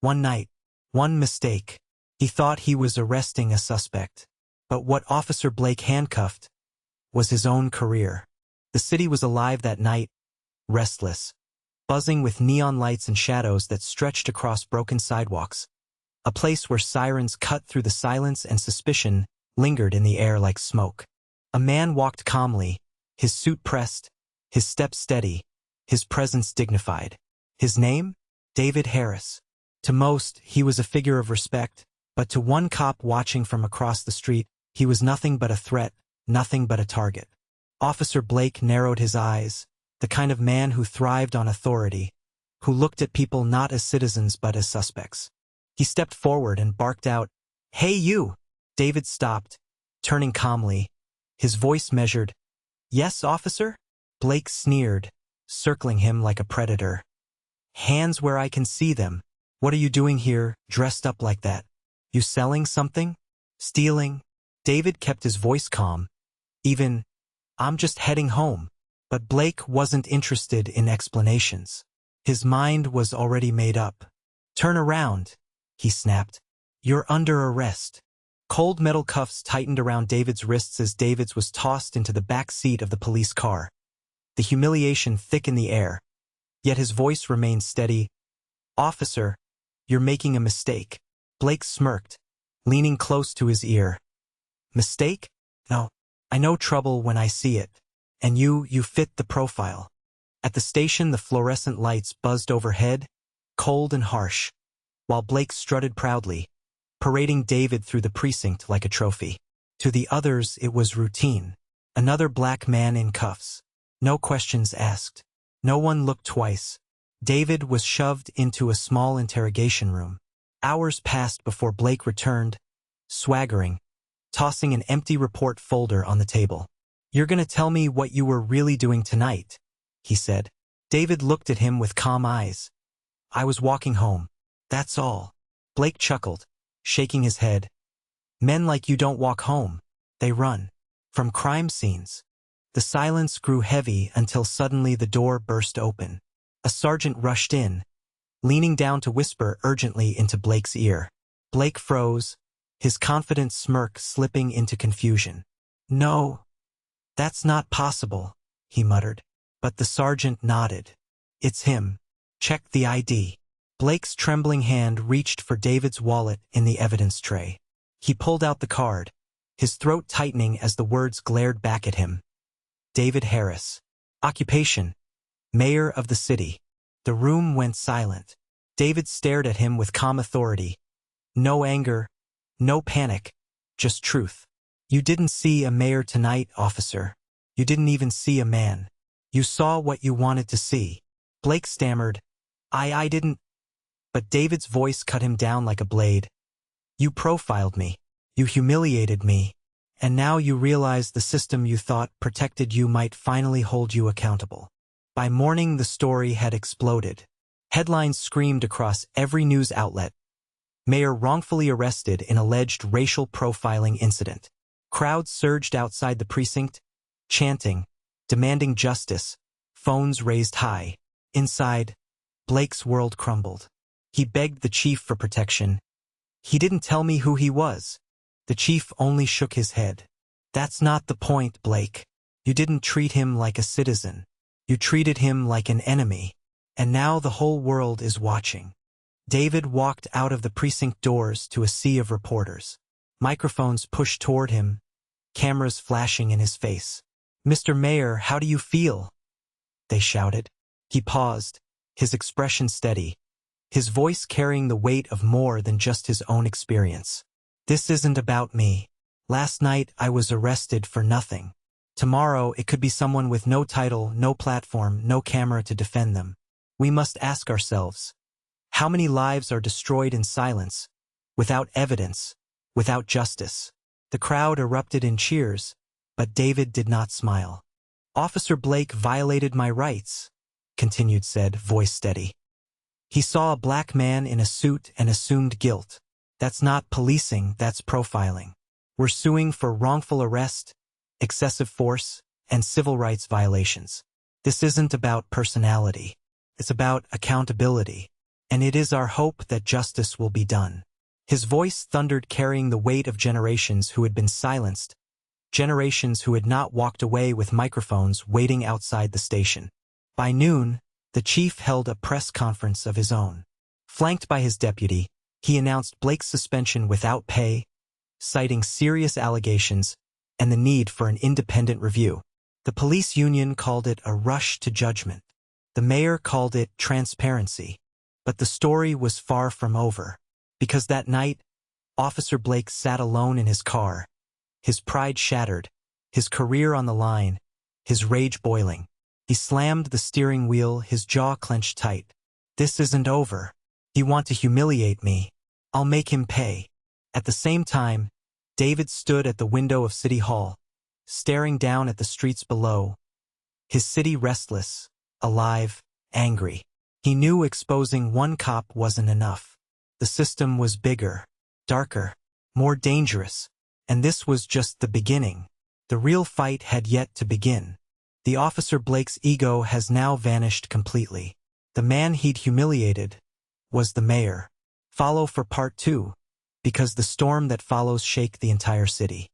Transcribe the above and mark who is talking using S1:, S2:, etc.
S1: One night, one mistake. He thought he was arresting a suspect. But what Officer Blake handcuffed was his own career. The city was alive that night, restless, buzzing with neon lights and shadows that stretched across broken sidewalks. A place where sirens cut through the silence and suspicion lingered in the air like smoke. A man walked calmly, his suit pressed, his steps steady, his presence dignified. His name? David Harris. To most, he was a figure of respect, but to one cop watching from across the street, he was nothing but a threat, nothing but a target. Officer Blake narrowed his eyes, the kind of man who thrived on authority, who looked at people not as citizens but as suspects. He stepped forward and barked out, "Hey you!" David stopped, turning calmly, his voice measured. "Yes, officer?" Blake sneered, circling him like a predator. "Hands where I can see them. What are you doing here, dressed up like that? You selling something? Stealing?" David kept his voice calm. "I'm just heading home." But Blake wasn't interested in explanations. His mind was already made up. "Turn around," he snapped. "You're under arrest." Cold metal cuffs tightened around David's wrists as David was tossed into the back seat of the police car. The humiliation thick in the air. Yet his voice remained steady. "Officer, you're making a mistake." Blake smirked, leaning close to his ear. "Mistake? No. I know trouble when I see it. And you fit the profile." At the station, the fluorescent lights buzzed overhead, cold and harsh, while Blake strutted proudly, parading David through the precinct like a trophy. To the others, it was routine. Another black man in cuffs. No questions asked. No one looked twice. David was shoved into a small interrogation room. Hours passed before Blake returned, swaggering, tossing an empty report folder on the table. "You're gonna tell me what you were really doing tonight," he said. David looked at him with calm eyes. "I was walking home. That's all." Blake chuckled, shaking his head. "Men like you don't walk home. They run. From crime scenes." The silence grew heavy until suddenly the door burst open. A sergeant rushed in, leaning down to whisper urgently into Blake's ear. Blake froze, his confident smirk slipping into confusion. "No, that's not possible," he muttered. But the sergeant nodded. "It's him. Check the ID." Blake's trembling hand reached for David's wallet in the evidence tray. He pulled out the card, his throat tightening as the words glared back at him. David Harris. Occupation: mayor of the city. The room went silent. David stared at him with calm authority. No anger, no panic, just truth. "You didn't see a mayor tonight, officer. You didn't even see a man. You saw what you wanted to see." Blake stammered, I didn't." But David's voice cut him down like a blade. "You profiled me. You humiliated me. And now you realize the system you thought protected you might finally hold you accountable." By morning, the story had exploded. Headlines screamed across every news outlet. Mayor wrongfully arrested in alleged racial profiling incident. Crowds surged outside the precinct, chanting, demanding justice, phones raised high. Inside, Blake's world crumbled. He begged the chief for protection. "He didn't tell me who he was." The chief only shook his head. "That's not the point, Blake. You didn't treat him like a citizen. You treated him like an enemy. And now the whole world is watching." David walked out of the precinct doors to a sea of reporters. Microphones pushed toward him, cameras flashing in his face. "Mr. Mayor, how do you feel?" they shouted. He paused, his expression steady, his voice carrying the weight of more than just his own experience. "This isn't about me. Last night I was arrested for nothing. Tomorrow it could be someone with no title, no platform, no camera to defend them. We must ask ourselves, how many lives are destroyed in silence, without evidence, without justice?" The crowd erupted in cheers, but David did not smile. "Officer Blake violated my rights," continued said, voice steady. "He saw a black man in a suit and assumed guilt. That's not policing, that's profiling. We're suing for wrongful arrest, excessive force, and civil rights violations. This isn't about personality. It's about accountability." and it is our hope that justice will be done. His voice thundered, carrying the weight of generations who had been silenced, generations who had not walked away with microphones waiting outside the station. By noon, the chief held a press conference of his own. Flanked by his deputy, he announced Blake's suspension without pay, citing serious allegations and the need for an independent review. The police union called it a rush to judgment. The mayor called it transparency. But the story was far from over, because that night, Officer Blake sat alone in his car, his pride shattered, his career on the line, his rage boiling. He slammed the steering wheel, his jaw clenched tight. This isn't over. You want to humiliate me? I'll make him pay. At the same time, David stood at the window of City Hall, staring down at the streets below, his city restless, alive, angry. He knew exposing one cop wasn't enough. The system was bigger, darker, more dangerous, and this was just the beginning. The real fight had yet to begin. The Officer Blake's ego has now vanished completely. The man he'd humiliated was the mayor. Follow for part 2, because the storm that follows shake the entire city.